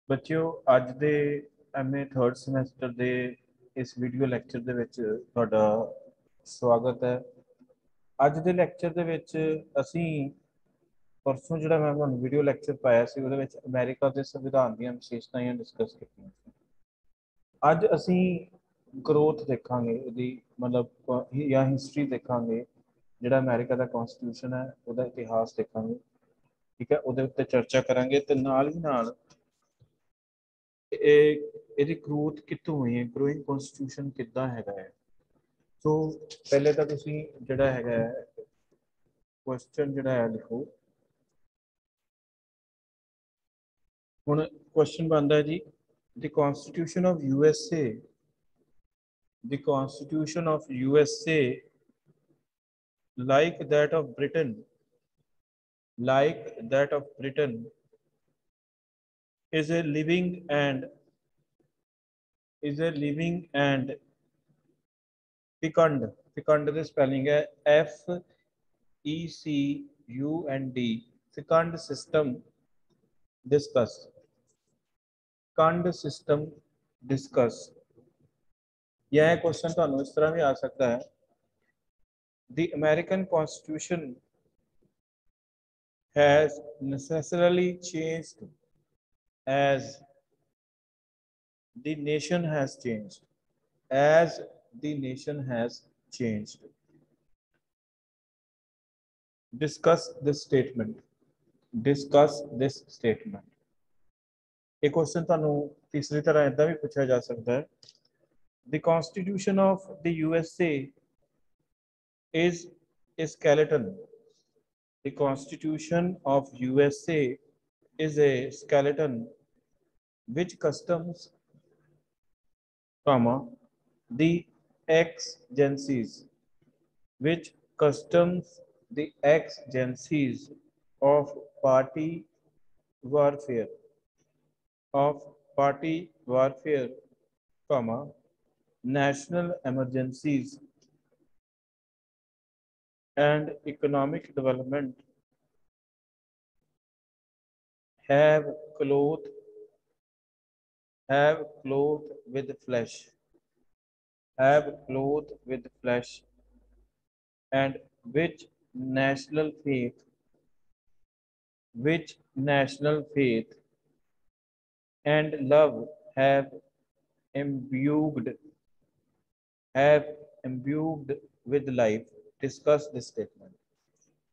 ਬੱਚਿਓ ਅੱਜ ਦੇ ਐਮਏ 3rd ਸਮੈਸਟਰ ਦੇ ਇਸ ਵੀਡੀਓ ਲੈਕਚਰ ਦੇ ਵਿੱਚ ਤੁਹਾਡਾ ਸਵਾਗਤ ਹੈ। ਅੱਜ ਦੇ ਲੈਕਚਰ ਦੇ ਵਿੱਚ ਅਸੀਂ ਪਰਸੋਂ ਜਿਹੜਾ ਮੈਂ ਤੁਹਾਨੂੰ ਵੀਡੀਓ ਲੈਕਚਰ ਪਾਇਆ ਸੀ ਉਹਦੇ ਵਿੱਚ ਅਮਰੀਕਾ ਦੇ ਸੰਵਿਧਾਨ ਦੀਆਂ ਵਿਸ਼ੇਸ਼ਤਾਵਾਂ ਡਿਸਕਸ ਕੀਤੀਆਂ ਸੀ। ਅੱਜ ਅਸੀਂ ਗਰੋਥ ਦੇਖਾਂਗੇ ਇਹਦੀ ਮਤਲਬ ਜਾਂ ਹਿਸਟਰੀ ਦੇਖਾਂਗੇ। ਜਿਹੜਾ ਅਮਰੀਕਾ ਦਾ ਕਨਸਟੀਟਿਊਸ਼ਨ ਹੈ ਉਹਦਾ ਇਤਿਹਾਸ ਦੇਖਾਂਗੇ, ਠੀਕ ਹੈ, ਉਹਦੇ ਉੱਤੇ ਚਰਚਾ ਕਰਾਂਗੇ ਤੇ ਨਾਲ ਹੀ ਨਾਲ ਇਹਦੀ ਗਰੋਥ ਕਿੱਥੋਂ ਹੋਈ ਹੈ, ਗਰੋਇੰਗ ਕਨਸਟੀਟਿਊਸ਼ਨ ਕਿੱਦਾਂ ਹੈਗਾ ਹੈ। ਸੋ ਪਹਿਲੇ ਤਾਂ ਤੁਸੀਂ ਜਿਹੜਾ ਹੈਗਾ ਕੁਐਸਚਨ ਜਿਹੜਾ ਹੈ ਲਿਖੋ। ਹੁਣ ਕੁਐਸਚਨ ਬਣਦਾ ਹੈ ਜੀ, the constitution of USA, the constitution of USA like that of Britain, like that of Britain is a living and fecund, fecund the spelling है FECUND, fecund system discuss, fecund system discuss। यह question ਤੁਹਾਨੂੰ ਇਸ ਤਰ੍ਹਾਂ ਵੀ ਆ ਸਕਦਾ ਹੈ, the American Constitution has necessarily changed as the nation has changed, as the nation has changed। Discuss this statement, discuss this statement। ਇਹ question ਤੁਹਾਨੂੰ तीसरी तरह इदा भी पूछा जा सकता है, the constitution of the USA is a skeleton, the constitution of USA is a skeleton which customs, comma, the exigencies, which customs the exigencies of party warfare, comma, national emergencies and economic development have clothed with flesh, have clothed with flesh, and which national faith and love have imbued with life। Discuss this statement,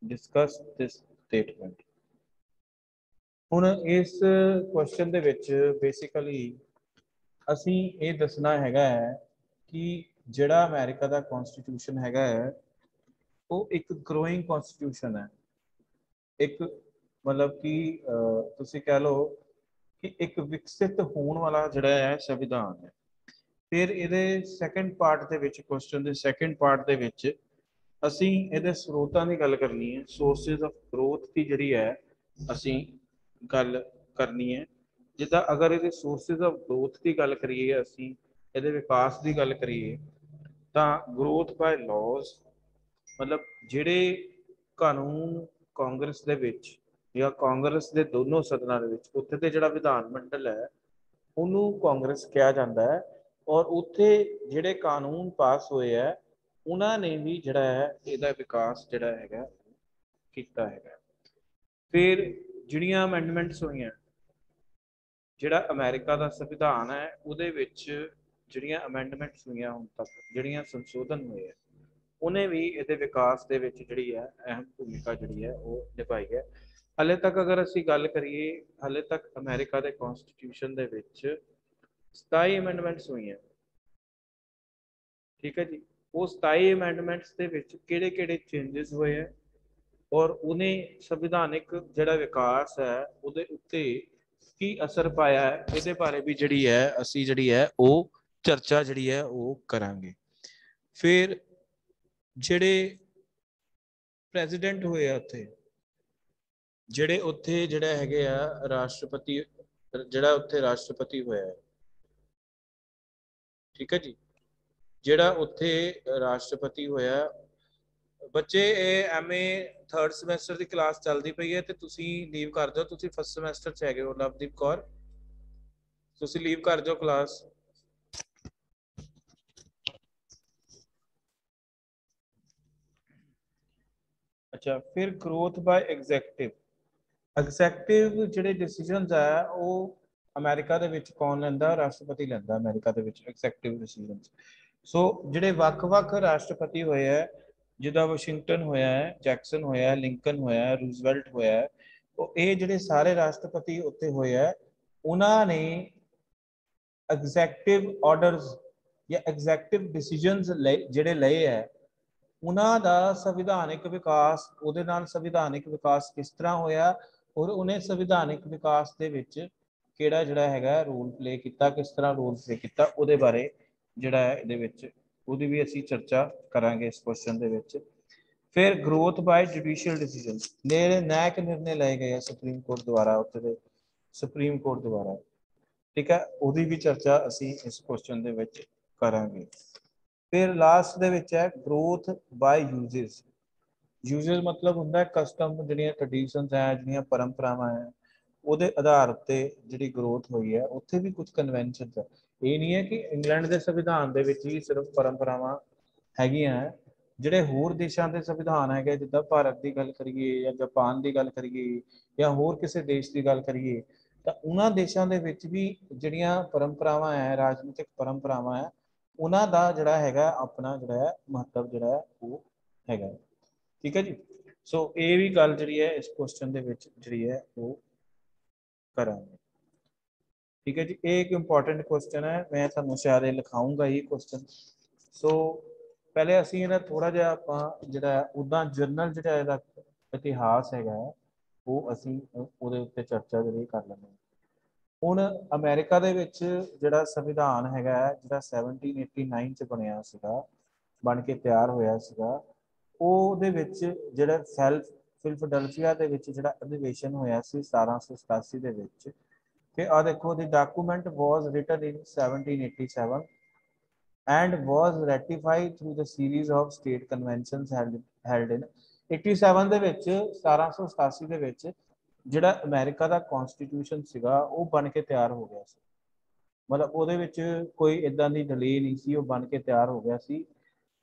discuss this statement। ਹੁਣ ਇਸ question ਦੇ ਵਿੱਚ basically ਅਸੀਂ ਇਹ ਦੱਸਣਾ ਹੈਗਾ ਹੈ ਕਿ ਜਿਹੜਾ ਅਮਰੀਕਾ ਦਾ ਕਨਸਟੀਟਿਊਸ਼ਨ ਹੈਗਾ ਹੈ ਉਹ ਇੱਕ ਗਰੋਇੰਗ ਕਨਸਟੀਟਿਊਸ਼ਨ ਹੈ, ਇੱਕ ਮਤਲਬ ਕਿ ਤੁਸੀਂ ਕਹਿ ਲਓ ਕਿ ਇੱਕ ਵਿਕਸਿਤ ਹੋਣ ਵਾਲਾ ਜਿਹੜਾ ਹੈ ਸੰਵਿਧਾਨ ਹੈ। ਫਿਰ ਇਹਦੇ ਸੈਕੰਡ ਪਾਰਟ ਦੇ ਵਿੱਚ, ਕੁਐਸਚਨ ਦੇ ਸੈਕੰਡ ਪਾਰਟ ਦੇ ਵਿੱਚ ਅਸੀਂ ਇਹਦੇ ਸਰੋਤਾਂ ਦੀ ਗੱਲ ਕਰਨੀ ਹੈ, ਸੋਰਸਿਸ ਆਫ ਗਰੋਥ ਦੀ ਜਿਹੜੀ ਹੈ ਅਸੀਂ ਗੱਲ ਕਰਨੀ ਹੈ। ਜਿੱਦਾਂ ਅਗਰ ਇਹਦੇ ਸੋਰਸਿਸ ਆਫ ਗਰੋਥ ਦੀ ਗੱਲ ਕਰੀਏ, ਅਸੀਂ ਇਹਦੇ ਵਿਕਾਸ ਦੀ ਗੱਲ ਕਰੀਏ ਤਾਂ ਗਰੋਥ ਬਾय ਲਾਜ਼ ਮਤਲਬ ਜਿਹੜੇ ਕਾਨੂੰਨ ਕਾਂਗਰਸ ਦੇ ਵਿੱਚ ਜਾਂ ਕਾਂਗਰਸ ਦੇ ਦੋਨੋਂ ਸਦਨਾਂ ਦੇ ਵਿੱਚ ਉੱਥੇ ਤੇ ਜਿਹੜਾ ਵਿਧਾਨ ਮੰਡਲ ਹੈ ਉਹਨੂੰ ਕਾਂਗਰਸ ਕਿਹਾ ਜਾਂਦਾ ਹੈ, ਔਰ ਉੱਥੇ ਜਿਹੜੇ ਕਾਨੂੰਨ ਪਾਸ ਹੋਏ ਹੈ ਉਹਨਾਂ ਨੇ ਵੀ ਜਿਹੜਾ ਹੈ ਇਹਦਾ ਵਿਕਾਸ ਜਿਹੜਾ ਹੈਗਾ ਕੀਤਾ ਹੈਗਾ। ਫਿਰ ਜਿਹੜੀਆਂ ਅਮੈਂਡਮੈਂਟਸ ਹੋਈਆਂ, ਜਿਹੜਾ ਅਮਰੀਕਾ ਦਾ ਸੰਵਿਧਾਨ ਹੈ ਉਹਦੇ ਵਿੱਚ ਜਿਹੜੀਆਂ ਅਮੈਂਡਮੈਂਟਸ ਹੋਈਆਂ ਹੁਣ ਤੱਕ, ਜਿਹੜੀਆਂ ਸੰਸ਼ੋਧਨ ਹੋਏ ਹੈ, ਉਹਨੇ ਵੀ ਇਹਦੇ ਵਿਕਾਸ ਦੇ ਵਿੱਚ ਜਿਹੜੀ ਹੈ ਅਹਿਮ ਭੂਮਿਕਾ ਜਿਹੜੀ ਹੈ ਉਹ ਨਿਭਾਈ ਹੈ। ਹਾਲੇ ਤੱਕ ਅਗਰ ਅਸੀਂ ਗੱਲ ਕਰੀਏ, ਹਾਲੇ ਤੱਕ ਅਮਰੀਕਾ ਦੇ ਕਨਸਟੀਟਿਊਸ਼ਨ ਦੇ ਵਿੱਚ 27 ਅਮੈਂਡਮੈਂਟਸ ਹੋਈਆਂ, ਠੀਕ ਹੈ ਜੀ। ਉਹ 27 ਅਮੈਂਡਮੈਂਟਸ ਦੇ ਵਿੱਚ ਕਿਹੜੇ ਕਿਹੜੇ ਚੇਂਜਸ ਹੋਏ ਹੈ ਔਰ ਉਹਨੇ ਸੰਵਿਧਾਨਿਕ ਜਿਹੜਾ ਵਿਕਾਸ ਹੈ ਉਹਦੇ ਉੱਤੇ ਕੀ ਅਸਰ ਪਾਇਆ ਹੈ, ਇਹਦੇ ਬਾਰੇ ਵੀ ਜਿਹੜੀ ਹੈ ਅਸੀਂ ਜਿਹੜੀ ਹੈ ਉਹ ਚਰਚਾ ਜਿਹੜੀ ਹੈ ਉਹ ਕਰਾਂਗੇ। ਫਿਰ ਜਿਹੜੇ ਪ੍ਰੈਜ਼ੀਡੈਂਟ ਹੋਏ ਆ ਉੱਥੇ, ਜਿਹੜੇ ਉੱਥੇ ਜਿਹੜਾ ਹੈਗੇ ਆ ਰਾਸ਼ਟਰਪਤੀ, ਜਿਹੜਾ ਉੱਥੇ ਰਾਸ਼ਟਰਪਤੀ ਹੋਇਆ ਹੈ, ਠੀਕ ਹੈ ਜੀ, ਜਿਹੜਾ ਉੱਥੇ ਰਾਸ਼ਟਰਪਤੀ ਹੋਇਆ। ਬੱਚੇ ਇਹ ਐਮਏ 3rd ਸਮੈਸਟਰ ਦੀ ਕਲਾਸ ਚੱਲਦੀ ਪਈ ਹੈ ਤੇ ਤੁਸੀਂ ਲੀਵ ਕਰ ਦਿਓ, ਤੁਸੀਂ ਫਸਟ ਸਮੈਸਟਰ 'ਚ ਹੈਗੇ ਹੋ। ਲਵਦੀਪ ਕੌਰ, ਤੁਸੀਂ ਲੀव ਕਰ ਜਾਓ क्लास। अच्छा, फिर ग्रोथ बाय एग्जैक्टिव ਜਿਹੜੇ ਡਿਸੀजनस ਹੈ ਉਹ ਅਮਰੀਕਾ ਦੇ ਵਿੱਚ ਕੌਣ ਲੈਂਦਾ? ਰਾਸ਼ਟਰਪਤੀ ਲੈਂਦਾ ਅਮਰੀਕਾ ਦੇ ਵਿੱਚ ਐਗਜ਼ੈਕਟਿਵ ਡਿਸੀਜਨਸ। ਸੋ ਜਿਹੜੇ ਵੱਖ-ਵੱਖ ਰਾਸ਼ਟਰਪਤੀ ਹੋਏ ਹੈ, ਜਿੱਦਾਂ ਵਾਸ਼ਿੰਗਟਨ ਹੋਇਆ ਹੈ, ਜੈਕਸਨ ਹੋਇਆ ਹੈ, ਲਿੰਕਨ ਹੋਇਆ ਹੈ, ਰੂਜ਼ਵੈਲਟ ਹੋਇਆ ਹੈ, ਉਹ ਇਹ ਜਿਹੜੇ ਸਾਰੇ ਰਾਸ਼ਟਰਪਤੀ ਉੱਤੇ ਹੋਏ ਹੈ, ਉਹਨਾਂ ਨੇ ਐਗਜ਼ੈਕਟਿਵ ਆਰਡਰਸ ਜਾਂ ਐਗਜ਼ੈਕਟਿਵ ਡਿਸੀਜਨਸ ਜਿਹੜੇ ਲਏ ਹੈ, ਉਹਨਾਂ ਦਾ ਸੰਵਿਧਾਨਿਕ ਵਿਕਾਸ, ਉਹਦੇ ਨਾਲ ਸੰਵਿਧਾਨਿਕ ਵਿਕਾਸ ਕਿਸ ਤਰ੍ਹਾਂ ਹੋਇਆ ਔਰ ਉਹਨੇ ਸੰਵਿਧਾਨਿਕ ਵਿਕਾਸ ਦੇ ਵਿੱਚ ਕਿਹੜਾ ਜਿਹੜਾ ਹੈਗਾ ਰੋਲ ਪਲੇ ਕੀਤਾ, ਕਿਸ ਤਰ੍ਹਾਂ ਰੋਲ ਪਲੇ ਕੀਤਾ, ਉਹਦੇ ਬਾਰੇ ਜਿਹੜਾ ਹੈ ਇਹਦੇ ਵਿੱਚ ਉਹਦੀ ਵੀ ਅਸੀਂ ਚਰਚਾ ਕਰਾਂਗੇ ਇਸ ਕੁਐਸਚਨ ਦੇ ਵਿੱਚ। ਫਿਰ ਗਰੋਥ ਬਾय ਜੁਡੀਸ਼ੀਅਲ ਡਿਸੀਜਨ, ਨੈਕ ਨਿਰਣੇ ਲਏ ਗਏ ਸੁਪਰੀਮ ਕੋਰਟ ਦੁਆਰਾ, ਉੱਥੇ ਦੇ ਸੁਪਰੀਮ ਕੋਰਟ ਦੁਆਰਾ, ਠੀਕ ਹੈ, ਉਹਦੀ ਵੀ ਚਰਚਾ ਅਸੀਂ ਇਸ ਕੁਐਸਚਨ ਦੇ ਵਿੱਚ ਕਰਾਂਗੇ। ਫਿਰ ਲਾਸਟ ਦੇ ਵਿੱਚ ਹੈ ਗਰੋਥ ਬਾय यूजेस। यूजेस मतलब ਹੁੰਦਾ ਕਸਟਮ, ਜਿਹੜੀਆਂ ਟ੍ਰੈਡੀਸ਼ਨਸ ਹੈ, ਜਿਹੜੀਆਂ ਪਰੰਪਰਾਵਾਂ ਹੈ, ਉਹਦੇ ਆਧਾਰ ਉੱਤੇ ਜਿਹੜੀ ਗਰੋਥ ਹੋਈ ਹੈ। ਉੱਥੇ ਵੀ ਕੁਝ ਕਨਵੈਨਸ਼ਨਸ ਹੈ, ਇਹ ਨਹੀਂ ਹੈ ਕਿ ਇੰਗਲੈਂਡ ਦੇ ਸੰਵਿਧਾਨ ਦੇ ਵਿੱਚ ਹੀ ਸਿਰਫ ਪਰੰਪਰਾਵਾਂ ਹੈਗੀਆਂ ਹੈ। ਜਿਹੜੇ ਹੋਰ ਦੇਸ਼ਾਂ ਦੇ ਸੰਵਿਧਾਨ ਹੈਗੇ, ਜਿੱਦਾਂ ਭਾਰਤ ਦੀ ਗੱਲ ਕਰੀਏ ਜਾਂ ਜਾਪਾਨ ਦੀ ਗੱਲ ਕਰੀਏ ਜਾਂ ਹੋਰ ਕਿਸੇ ਦੇਸ਼ ਦੀ ਗੱਲ ਕਰੀਏ, ਤਾਂ ਉਹਨਾਂ ਦੇਸ਼ਾਂ ਦੇ ਵਿੱਚ ਵੀ ਜਿਹੜੀਆਂ ਪਰੰਪਰਾਵਾਂ ਹੈ, ਰਾਜਨੀਤਿਕ ਪਰੰਪਰਾਵਾਂ ਹੈ, ਉਹਨਾਂ ਦਾ ਜਿਹੜਾ ਹੈਗਾ ਆਪਣਾ ਜਿਹੜਾ ਹੈ ਮਹੱਤਵ ਜਿਹੜਾ ਹੈ ਉਹ ਹੈਗਾ। ਠੀਕ ਹੈ ਜੀ। ਸੋ ਇਹ ਵੀ ਗੱਲ ਜਿਹੜੀ ਹੈ ਇਸ ਕੁਐਸਚਨ ਦੇ ਵਿੱਚ ਜਿਹੜੀ ਹੈ ਉਹ ਕਰਾਂਗੇ। ਠੀਕ ਹੈ ਜੀ, ਇਹ ਇੱਕ ਇੰਪੋਰਟੈਂਟ ਕੁਐਸਚਨ ਹੈ, ਮੈਂ ਤੁਹਾਨੂੰ ਸ਼ਾਇਦ ਇਹ ਲਿਖਾਊਂਗਾ ਇਹ ਕੁਐਸਚਨ। ਸੋ ਪਹਿਲੇ ਅਸੀਂ ਇਹਦਾ ਥੋੜਾ ਜਿਹਾ ਆਪਾਂ ਜਿਹੜਾ ਉਦਾਂ ਜਰਨਲ ਜਿਹੜਾ ਇਹਦਾ ਇਤਿਹਾਸ ਹੈਗਾ ਉਹ ਅਸੀਂ ਉਹਦੇ ਉੱਤੇ ਚਰਚਾ ਜਿਹੜੀ ਕਰ ਲੈਂਦੇ ਹਾਂ। ਹੁਣ ਅਮਰੀਕਾ ਦੇ ਵਿੱਚ ਜਿਹੜਾ ਸੰਵਿਧਾਨ ਹੈਗਾ, ਜਿਹੜਾ 1789 ਚ ਬਣਿਆ ਸੀਗਾ, ਬਣ ਕੇ ਤਿਆਰ ਹੋਇਆ ਸੀਗਾ, ਉਹਦੇ ਵਿੱਚ ਜਿਹੜਾ ਫਿਲਡਲਫੀਆ ਦੇ ਵਿੱਚ ਜਿਹੜਾ ਅਧਿਵੇਸ਼ਨ ਹੋਇਆ ਸੀ 1787 ਦੇ ਵਿੱਚ, ਕਿ ਆ ਦੇਖੋ, the document was written in 1787 and was ratified through the series of state conventions held in 87 ਦੇ ਵਿੱਚ, 1787 ਦੇ ਵਿੱਚ ਜਿਹੜਾ ਅਮਰੀਕਾ ਦਾ ਕਨਸਟੀਟਿਊਸ਼ਨ ਸੀਗਾ ਉਹ ਬਣ ਕੇ ਤਿਆਰ ਹੋ ਗਿਆ ਸੀ। ਮਤਲਬ ਉਹਦੇ ਵਿੱਚ ਕੋਈ ਇਦਾਂ ਦੀ ਡਿਲੇ ਨਹੀਂ ਸੀ, ਉਹ ਬਣ ਕੇ ਤਿਆਰ ਹੋ ਗਿਆ ਸੀ।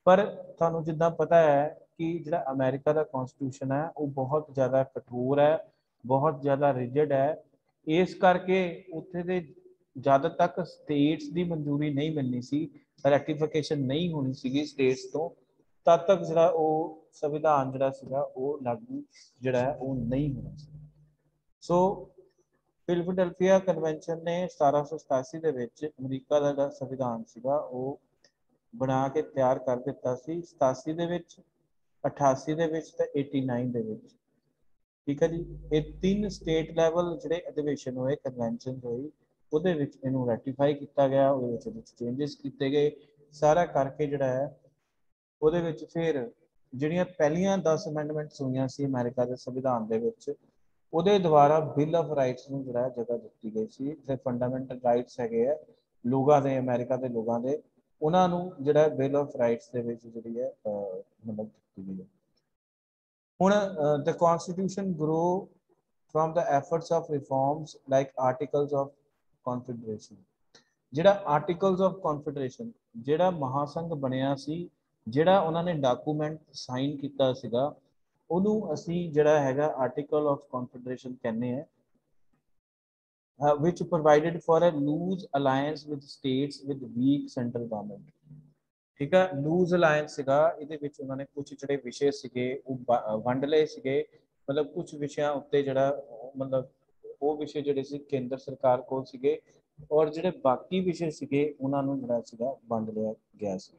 ਪਰ ਤੁਹਾਨੂੰ ਜਿੱਦਾਂ ਪਤਾ ਹੈ ਕਿ ਜਿਹੜਾ ਅਮਰੀਕਾ ਦਾ ਕਨਸਟੀਟਿਊਸ਼ਨ ਹੈ ਉਹ ਬਹੁਤ ਜ਼ਿਆਦਾ ਕਠੋਰ ਹੈ, ਬਹੁਤ ਜ਼ਿਆਦਾ ਰਿਜਿਡ ਹੈ। ਇਸ ਕਰਕੇ ਉੱਥੇ ਦੇ ਜਦ ਤੱਕ ਸਟੇਟਸ ਦੀ ਮਨਜ਼ੂਰੀ ਨਹੀਂ ਮਿਲਣੀ ਸੀ, ਰੈਟੀਫਿਕੇਸ਼ਨ ਨਹੀਂ ਹੋਣੀ ਸੀਗੀ ਸਟੇਟਸ ਤੋਂ, ਤਦ ਤੱਕ ਜਿਹੜਾ ਉਹ ਸੰਵਿਧਾਨ ਜਿਹੜਾ ਸੀਗਾ ਉਹ ਲਾਗੂ ਜਿਹੜਾ ਹੈ ਉਹ ਨਹੀਂ ਹੋਣਾ ਸੀ। ਸੋ ਫਿਲਡਲਫੀਆ ਕਨਵੈਨਸ਼ਨ ਨੇ 1787 ਦੇ ਵਿੱਚ ਅਮਰੀਕਾ ਦਾ ਜਿਹੜਾ ਸੰਵਿਧਾਨ ਸੀਗਾ ਉਹ ਬਣਾ ਕੇ ਤਿਆਰ ਕਰ ਦਿੱਤਾ ਸੀ, 87 ਦੇ ਵਿੱਚ, 88 ਦੇ ਵਿੱਚ ਤੇ 89 ਦੇ ਵਿੱਚ। ਠੀਕ ਹੈ ਜੀ, ਇਹ ਤਿੰਨ ਸਟੇਟ ਲੈਵਲ ਜਿਹੜੇ ਅਧਿਵੇਸ਼ਨ ਹੋਏ, ਕਨਵੈਨਸ਼ਨ ਹੋਈ, ਉਹਦੇ ਵਿੱਚ ਇਹਨੂੰ ਰੈਟੀਫਾਈ ਕੀਤਾ ਗਿਆ, ਉਹਦੇ ਵਿੱਚ ਚੇਂਜਸ ਕੀਤੇ ਗਏ, ਸਾਰਾ ਕਰਕੇ ਜਿਹੜਾ ਹੈ ਉਹਦੇ ਵਿੱਚ ਫਿਰ ਜਿਹੜੀਆਂ ਪਹਿਲੀਆਂ 10 ਅਮੈਂਡਮੈਂਟਸ ਹੋਈਆਂ ਸੀ ਅਮਰੀਕਾ ਦੇ ਸੰਵਿਧਾਨ ਦੇ ਵਿੱਚ, ਉਹਦੇ ਦੁਆਰਾ ਬਿੱਲ ਆਫ ਰਾਈਟਸ ਨੂੰ ਜਿਹੜਾ ਜਗ੍ਹਾ ਦਿੱਤੀ ਗਈ ਸੀ। ਜਿਹੜੇ ਫੰਡਾਮੈਂਟਲ ਰਾਈਟਸ ਹੈਗੇ ਆ ਲੋਕਾਂ ਦੇ, ਅਮਰੀਕਾ ਦੇ ਲੋਕਾਂ ਦੇ, ਉਹਨਾਂ ਨੂੰ ਜਿਹੜਾ ਬਿੱਲ ਆਫ ਰਾਈਟਸ ਦੇ ਵਿੱਚ ਜਿਹੜੀ ਹੈ ਮਤਲਬ ਦਿੱਤੀ ਗਈ ਹੈ। ਹੁਣ the constitution grew from the efforts of reforms like articles of confederation। ਜਿਹੜਾ ਆਰਟੀਕਲਸ ਆਫ ਕਨਫੈਡਰੇਸ਼ਨ, ਜਿਹੜਾ ਮਹਾਸੰਘ ਬਣਿਆ ਸੀ, ਜਿਹੜਾ ਉਹਨਾਂ ਨੇ ਡਾਕੂਮੈਂਟ ਸਾਈਨ ਕੀਤਾ ਸੀਗਾ, ਉਹਨੂੰ ਅਸੀਂ ਜਿਹੜਾ ਹੈਗਾ ਆਰਟੀਕਲ ਆਫ ਕਨਫੈਡਰੇਸ਼ਨ ਕਹਿੰਦੇ ਆ, which provided for a loose alliance with states with weak central government। ਠੀਕ ਹੈ, ਲੂਜ਼ ਅਲਾਇੰਸ ਸੀਗਾ, ਇਹਦੇ ਵਿੱਚ ਉਹਨਾਂ ਨੇ ਕੁਝ ਜਿਹੜੇ ਵਿਸ਼ੇ ਸੀਗੇ ਉਹ ਵੰਡ ਲਏ ਸੀਗੇ, ਮਤਲਬ ਕੁਝ ਵਿਸ਼ਿਆਂ ਉੱਤੇ ਜਿਹੜਾ ਮਤਲਬ ਉਹ ਵਿਸ਼ੇ ਜਿਹੜੇ ਸੀ ਕੇਂਦਰ ਸਰਕਾਰ ਕੋਲ ਸੀਗੇ, ਔਰ ਜਿਹੜੇ ਬਾਕੀ ਵਿਸ਼ੇ ਸੀਗੇ ਉਹਨਾਂ ਨੂੰ ਜਿਹੜਾ ਸੀਗਾ ਵੰਡ ਲਿਆ ਗਿਆ ਸੀ।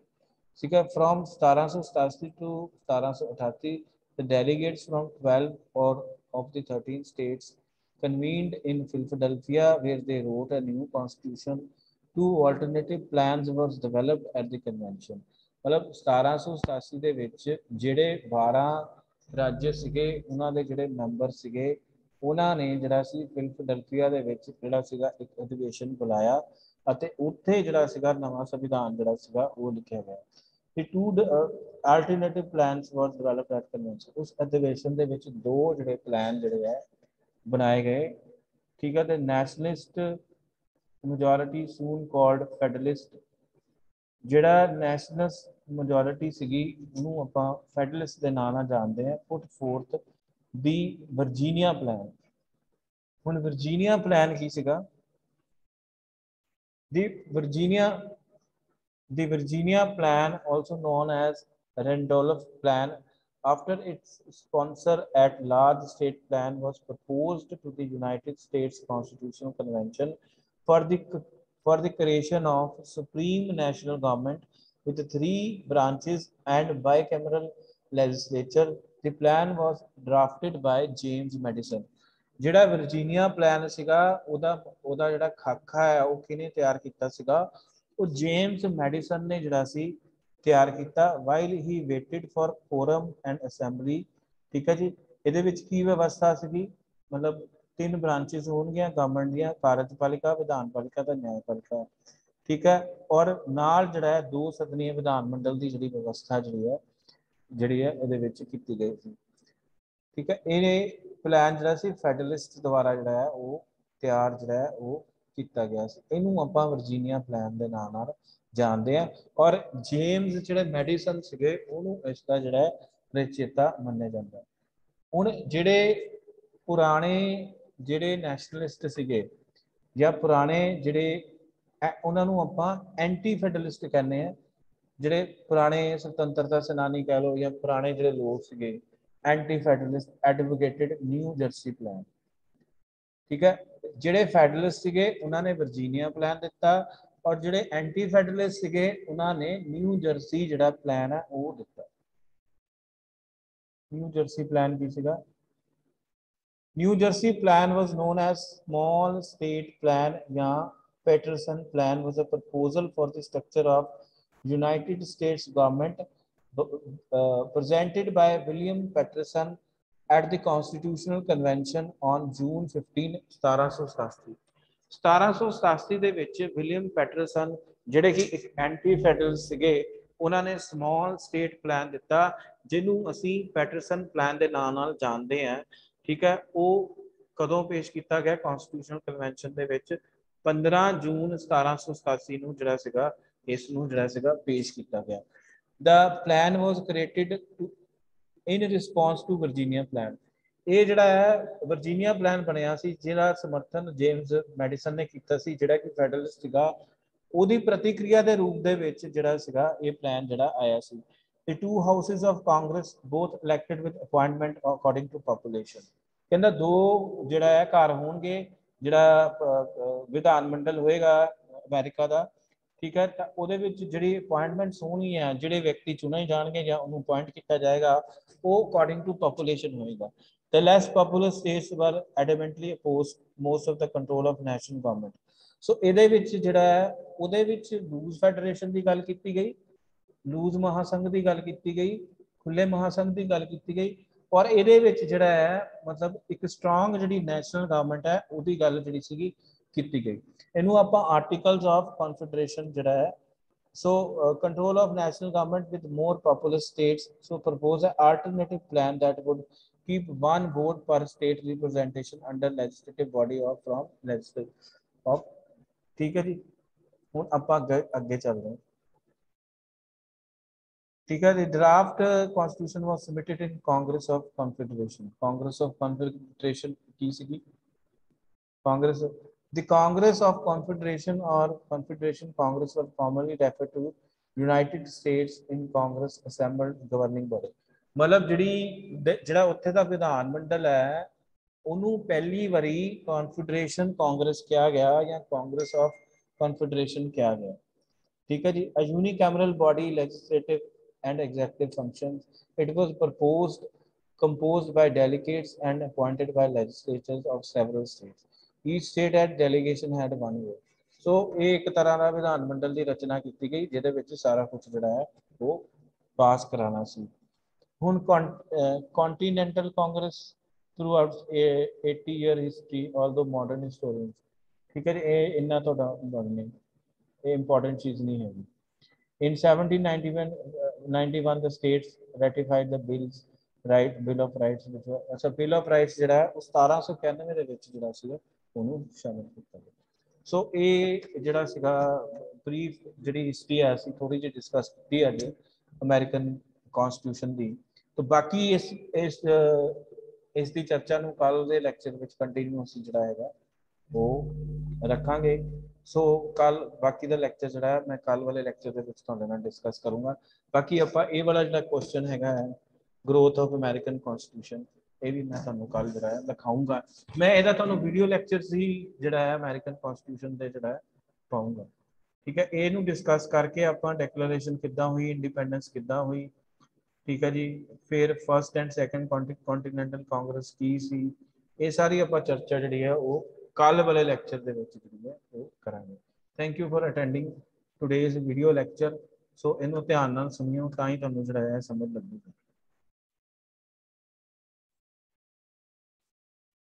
ਠੀਕ ਹੈ, from 1787 to 1788 the delegates from 12 or of the 13 states convened in Philadelphia where they wrote a new constitution। Two alternative plans was developed at the convention। ਮਤਲਬ 1787 ਦੇ ਵਿੱਚ ਜਿਹੜੇ 12 ਰਾਜ ਸੀਗੇ, ਉਹਨਾਂ ਦੇ ਜਿਹੜੇ ਮੈਂਬਰ ਸੀਗੇ, ਉਹਨਾਂ ਨੇ ਜਿਹੜਾ ਸੀ ਫਿਲਡਲਫੀਆ ਦੇ ਵਿੱਚ ਜਿਹੜਾ ਸੀਗਾ ਇੱਕ ਅਧਿਵੇਸ਼ਨ ਬੁਲਾਇਆ ਅਤੇ ਉੱਥੇ ਜਿਹੜਾ ਸੀਗਾ ਨਵਾਂ ਸੰਵਿਧਾਨ ਜਿਹੜਾ ਸੀਗਾ ਉਹ ਲਿਖਿਆ ਗਿਆ। The two alternative plans were developed at convention। ਉਸ ਅਧਿਵੇਸ਼ਨ ਦੇ ਵਿੱਚ ਦੋ ਜਿਹੜੇ ਪਲਾਨ ਜਿਹੜੇ ਹੈ ਬਣਾਏ ਗਏ। ਠੀਕ ਹੈ, ਤੇ nationalist majority soon called federalist, ਜਿਹੜਾ nationalist majority ਸੀਗੀ ਉਹਨੂੰ ਆਪਾਂ federalist ਦੇ ਨਾਂ ਨਾਲ ਜਾਣਦੇ ਹਾਂ, put forth the Virginia plan। ਹੁਣ Virginia plan ਕੀ ਸੀਗਾ? the Virginia plan, also known as Randolph plan, after its sponsor at large state plan, was proposed to the United States Constitutional Convention for the creation of supreme national government with 3 branches and bicameral legislature. The plan was drafted by James Madison। ਜਿਹੜਾ Virginia plan ਸੀਗਾ ਉਹਦਾ ਜਿਹੜਾ ਖਾਕਾ ਹੈ ਉਹ ਕਿਹਨੇ ਤਿਆਰ ਕੀਤਾ ਸੀਗਾ? ਉਹ ਜੇਮਸ ਮੈਡੀਸਨ ਨੇ ਜਿਹੜਾ ਸੀ ਤਿਆਰ ਕੀਤਾ। While he waited for forum and assembly. ਠੀਕ ਹੈ ਜੀ। ਇਹਦੇ ਵਿੱਚ ਕੀ ਵਿਵਸਥਾ ਸੀਗੀ? ਮਤਲਬ 3 ਬ੍ਰਾਂਚेस ਹੋਣਗੀਆਂ ਗਵਰਨਮੈਂਟ ਦੀਆਂ, ਕਾਰਜਪਾਲਿਕਾ, ਵਿਧਾਨਪਾਲਿਕਾ ਤੇ ਨਿਆਂਪਾਲਿਕਾ। ਠੀਕ ਹੈ। ਔਰ ਨਾਲ ਜਿਹੜਾ ਹੈ 2 ਸਦਨੀ ਵਿਧਾਨ ਮੰਡਲ ਦੀ ਜਿਹੜੀ ਵਿਵਸਥਾ ਜਿਹੜੀ ਹੈ ਇਹਦੇ ਵਿੱਚ ਕੀਤੀ ਗਈ ਸੀ। ਠੀਕ ਹੈ। ਇਹ ਪਲਾਨ ਜਿਹੜਾ ਸੀ ਫੈਡਰਲਿਸਟ ਦੁਆਰਾ ਜਿਹੜਾ ਹੈ ਉਹ ਤਿਆਰ ਜਿਹੜਾ ਹੈ ਉਹ ਕੀਤਾ ਗਿਆ ਸੀ। ਇਹਨੂੰ ਆਪਾਂ ਵਰਜੀਨੀਆ ਪਲਾਨ ਦੇ ਨਾਂ ਨਾਲ ਜਾਣਦੇ ਆ। ਔਰ ਜੇਮਸ ਜਿਹੜੇ ਮੈਡੀਸਨ ਸੀਗੇ ਉਹਨੂੰ ਇਸ ਦਾ ਜਿਹੜਾ ਹੈ ਰਚੇਤਾ ਮੰਨਿਆ ਜਾਂਦਾ। ਹੁਣ ਜਿਹੜੇ ਪੁਰਾਣੇ ਜਿਹੜੇ ਨੈਸ਼ਨਲਿਸਟ ਸੀਗੇ ਜਾਂ ਪੁਰਾਣੇ ਜਿਹੜੇ ਉਹਨਾਂ ਨੂੰ ਆਪਾਂ ਐਂਟੀ ਫੈਡਰਲਿਸਟ ਕਹਿੰਦੇ ਆ। ਜਿਹੜੇ ਪੁਰਾਣੇ ਸੁਤੰਤਰਤਾ ਸੈਨਾਨੀ ਕਹਿ ਲਓ ਜਾਂ ਪੁਰਾਣੇ ਜਿਹੜੇ ਲੋਕ ਸੀਗੇ ਐਂਟੀ ਫੈਡਰਲਿਸਟ ਐਡਵੋਕੇਟਡ ਨਿਊ ਜਰਸੀ ਪਲਾਨ। ਠੀਕ ਹੈ। ਜਿਹੜੇ ਫੈਡਰਲਿਸਟ ਸੀਗੇ ਉਹਨਾਂ ਨੇ ਵਰਜੀਨੀਆ ਪਲਾਨ ਦਿੱਤਾ ਔਰ ਜਿਹੜੇ ਐਂਟੀ ਫੈਡਰਲਿਸਟ ਸੀਗੇ ਉਹਨਾਂ ਨੇ ਨਿਊ ਜਰਸੀ ਜਿਹੜਾ ਪਲਾਨ ਹੈ ਉਹ ਦਿੱਤਾ। ਨਿਊ ਜਰਸੀ ਪਲਾਨ ਕੀ ਸੀਗਾ? New Jersey plan was known as small state plan ਜਾਂ Paterson plan was a proposal for the structure of United States government presented by William Patterson at the Constitutional Convention on June 15, 1787। 1787 ਦੇ ਵਿੱਚ William Patterson ਜਿਹੜੇ ਕਿ ਇੱਕ anti federal ਸੀਗੇ ਉਹਨਾਂ ਨੇ small state plan ਦਿੱਤਾ ਜਿਹਨੂੰ ਅਸੀਂ ਪੈਟਰਸਨ ਪਲਾਨ ਦੇ ਨਾਂ ਨਾਲ ਜਾਣਦੇ ਹਾਂ। ਠੀਕ ਹੈ। ਉਹ ਕਦੋਂ ਪੇਸ਼ ਕੀਤਾ ਗਿਆ? ਕਨਸਟੀਟਿਊਸ਼ਨਲ ਕਨਵੈਨਸ਼ਨ ਦੇ ਵਿੱਚ 15 ਜੂਨ 1787 ਨੂੰ ਜਿਹੜਾ ਸੀਗਾ ਇਸ ਨੂੰ ਜਿਹੜਾ ਸੀਗਾ ਪੇਸ਼ ਕੀਤਾ ਗਿਆ। The plan was created in response to Virginia plan। ਇਹ ਜਿਹੜਾ ਹੈ ਵਰਜੀਨੀਆ ਪਲਾਨ ਬਣਿਆ ਸੀ ਜਿਹਦਾ ਸਮਰਥਨ ਜੇਮਸ ਮੈਡੀਸਨ ਨੇ ਕੀਤਾ ਸੀ ਜਿਹੜਾ ਕਿ ਫੈਡਰਲਿਸਟ ਸੀਗਾ। ਉਹਦੀ ਪ੍ਰਤੀਕਿਰਿਆ ਦੇ ਰੂਪ ਦੇ ਵਿੱਚ ਜਿਹੜਾ ਸੀਗਾ ਇਹ ਪਲਾਨ ਜਿਹੜਾ ਆਇਆ ਸੀ। The 2 houses of Congress both elected with appointment according to population। ਕਹਿੰਦਾ 2 ਜਿਹੜਾ ਹੈ ਘਰ ਹੋਣਗੇ, ਜਿਹੜਾ ਵਿਧਾਨ ਮੰਡਲ ਹੋਏਗਾ ਅਮਰੀਕਾ ਦਾ। ਠੀਕ ਹੈ। ਤਾਂ ਉਹਦੇ ਵਿੱਚ ਜਿਹੜੀ ਅਪਾਇੰਟਮੈਂਟਸ ਹੋਣਗੀਆਂ ਜਿਹੜੇ ਵਿਅਕਤੀ ਚੁਣੇ ਜਾਣਗੇ ਜਾਂ ਉਹਨੂੰ ਅਪਾਇੰਟ ਕੀਤਾ ਜਾਏਗਾ ਉਹ ਅਕੋਰਡਿੰਗ ਟੂ ਪੋਪੂਲੇਸ਼ਨ ਹੋਏਗਾ। The less populous states were adamantly opposed most of the control of national government। ਸੋ ਇਹਦੇ ਵਿੱਚ ਜਿਹੜਾ ਹੈ ਉਹਦੇ ਵਿੱਚ ਲੂਜ਼ ਫੈਡਰੇਸ਼ਨ ਦੀ ਗੱਲ ਕੀਤੀ ਗਈ, ਲੂਜ਼ ਮਹਾਸੰਘ ਦੀ ਗੱਲ ਕੀਤੀ ਗਈ, ਖੁੱਲੇ ਮਹਾਸੰਘ ਦੀ ਗੱਲ ਕੀਤੀ ਗਈ ਔਰ ਇਹਦੇ ਵਿੱਚ ਜਿਹੜਾ ਹੈ ਮਤਲਬ ਇੱਕ ਸਟਰੋਂਗ ਜਿਹੜੀ ਨੈਸ਼ਨਲ ਗਵਰਨਮੈਂਟ ਹੈ ਉਹਦੀ ਗੱਲ ਜਿਹੜੀ ਸੀਗੀ ਕੀਤੀ ਗਈ। ਇਹਨੂੰ ਆਪਾਂ ਆਰਟੀਕਲਸ ਆਫ ਕਨਫੈਡਰੇਸ਼ਨ ਜਿਹੜਾ ਹੈ। So control of national government with more populous states, so propose an alternative plan that would keep 1 vote per state representation under legislative body or from legislative of। ठीक है जी। ਹੁਣ ਆਪਾਂ ਅੱਗੇ ਚੱਲਦੇ ਹਾਂ। ठीक है। The draft constitution was submitted in Congress of Confederation। Congress of Confederation की सीगी? Congress The Congress of Confederation or Confederation Congress was formerly referred to United States in Congress assembled governing body। मतलब ਜਿਹੜਾ ਉੱਥੇ ਦਾ ਵਿਧਾਨ ਮੰਡਲ ਹੈ ਉਹਨੂੰ ਪਹਿਲੀ ਵਾਰੀ confederation Congress ਕਿਹਾ ਗਿਆ ਜਾਂ ਕਾਂਗਰਸ ਆਫ ਕਨਫੈਡਰੇਸ਼ਨ ਕਿਹਾ ਗਿਆ। ठीक है जी। A unicameral body, legislative and executive functions। It was composed by delegates and appointed by legislatures of several states। Each state had delegation had 1 vote। So ਇਹ ਇੱਕ ਤਰ੍ਹਾਂ ਦਾ ਵਿਧਾਨ ਮੰਡਲ ਦੀ ਰਚਨਾ ਕੀਤੀ ਗਈ ਜਿਹਦੇ ਵਿੱਚ ਸਾਰਾ ਕੁਝ ਜਿਹੜਾ ਹੈ ਉਹ ਪਾਸ ਕਰਾਣਾ ਸੀ। ਹੁਣ continental congress throughout 80-year history, although modern historians। ठीक है जी। ਇਹ ਇੰਨਾ ਤੁਹਾਡਾ ਨਹੀਂ important चीज नहीं है। In 1791 the states ratified the bill of rights which was bill of rights ਜਿਹੜਾ ਉਹ 1791 ਦੇ ਵਿੱਚ ਜਿਹੜਾ ਸੀ ਉਹਨੂੰ ਸ਼ਾਮਿਲ ਕੀਤਾ ਗਿਆ। सो ये जिहड़ा सीगा ब्रीफ जिहड़ी हिस्ट्री है असीं थोड़ी जी डिस्कस की अज अमेरिकन कॉन्स्टिट्यूशन की। तो बाकी इस दी चर्चा नूं कल दे लैक्चर विच कंटिन्यू असीं जिहड़ा हैगा वो रखांगे। सो कल बाकी दा लैक्चर जिहड़ा है मैं कल वाले लैक्चर दे विच तुहाडे नाल डिस्कस करूँगा। बाकी आपां ये वाला जिहड़ा क्वेश्चन हैगा है ग्रोथ ऑफ अमेरिकन कॉन्स्टिट्यूशन ये भी मैं तुहानूं कल जिहड़ा है दिखाऊंगा। मैं इहदा तुहानूं वीडियो लैक्चर्स ही जिहड़ा है अमेरिकन कॉन्स्टिट्यूशन दे जिहड़ा है पाऊंगा। ठीक है, ਇਹਨੂੰ डिस्कस करके ਆਪਾਂ डिक्लेरेशन किद्दां हुई, इंडिपेंडेंस किद्दां हुई। ठीक है जी, फिर first and second continental Congress की सी, ये सारी ਆਪਾਂ चर्चा जिहड़ी है वो कल वाले लैक्चर ਦੇ ਵਿੱਚ ਜਿਹੜੀ ਹੈ ਉਹ ਕਰਾਂਗੇ। Thank you for attending today's video lecture. So ਇਹਨੂੰ ਧਿਆਨ ਨਾਲ ਸੁਣਿਓ ਤਾਂ ਹੀ ਤੁਹਾਨੂੰ ਜਿਹੜਾ ਹੈ ਸਮਝ ਲੱਗੇਗੀ।